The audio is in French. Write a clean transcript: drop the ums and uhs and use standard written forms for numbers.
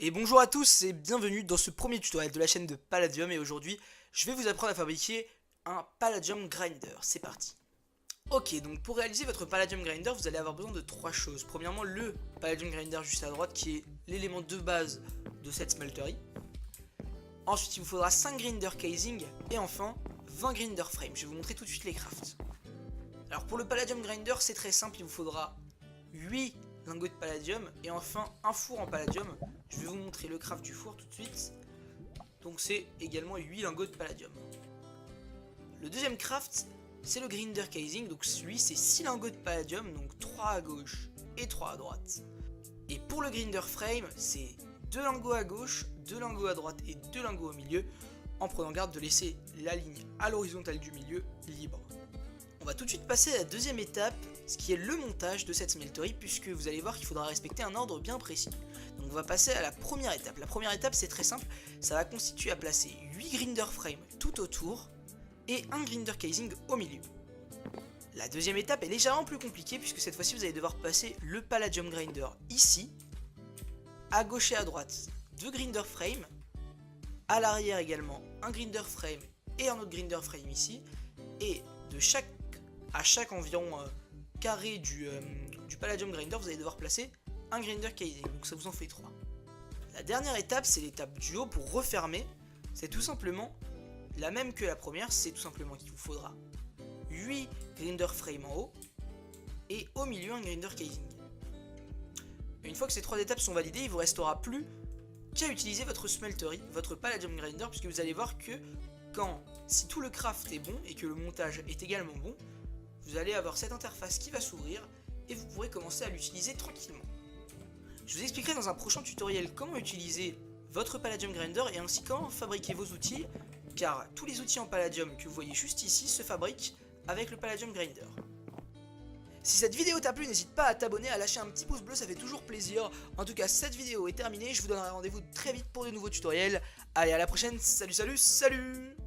Et bonjour à tous et bienvenue dans ce premier tutoriel de la chaîne de Palladium. Et aujourd'hui je vais vous apprendre à fabriquer un Palladium Grinder. C'est parti. Ok, donc pour réaliser votre Palladium Grinder vous allez avoir besoin de trois choses. Premièrement le Palladium Grinder juste à droite qui est l'élément de base de cette smelterie. Ensuite il vous faudra 5 Grinder Casing et enfin 20 Grinder Frame. Je vais vous montrer tout de suite les crafts. Alors pour le Palladium Grinder c'est très simple, il vous faudra 8 lingots de palladium et enfin un four en palladium. Je vais vous montrer le craft du four tout de suite. Donc c'est également 8 lingots de palladium. Le deuxième craft c'est le grinder casing, donc celui c'est 6 lingots de palladium, donc 3 à gauche et 3 à droite. Et pour le grinder frame c'est 2 lingots à gauche, 2 lingots à droite et 2 lingots au milieu, en prenant garde de laisser la ligne à l'horizontale du milieu libre. On va tout de suite passer à la deuxième étape, ce qui est le montage de cette smelterie, puisque vous allez voir qu'il faudra respecter un ordre bien précis. Donc on va passer à la première étape. La première étape c'est très simple, ça va constituer à placer 8 grinder frames tout autour et un grinder casing au milieu. La deuxième étape est légèrement plus compliquée, puisque cette fois-ci vous allez devoir placer le palladium grinder ici, à gauche et à droite 2 grinder frames, à l'arrière également un grinder frame et un autre grinder frame ici, et à chaque environ carré du Palladium Grinder, vous allez devoir placer un Grinder Casing, donc ça vous en fait 3. La dernière étape, c'est l'étape du haut pour refermer. C'est tout simplement la même que la première, c'est tout simplement qu'il vous faudra 8 Grinder Frame en haut, et au milieu un Grinder Casing. Une fois que ces 3 étapes sont validées, il ne vous restera plus qu'à utiliser votre smelterie, votre Palladium Grinder, puisque vous allez voir que si tout le craft est bon et que le montage est également bon, vous allez avoir cette interface qui va s'ouvrir et vous pourrez commencer à l'utiliser tranquillement. Je vous expliquerai dans un prochain tutoriel comment utiliser votre Palladium Grinder et ainsi comment fabriquer vos outils, car tous les outils en Palladium que vous voyez juste ici se fabriquent avec le Palladium Grinder. Si cette vidéo t'a plu, n'hésite pas à t'abonner, à lâcher un petit pouce bleu, ça fait toujours plaisir. En tout cas, cette vidéo est terminée, je vous donnerai rendez-vous très vite pour de nouveaux tutoriels. Allez, à la prochaine, salut, salut, salut!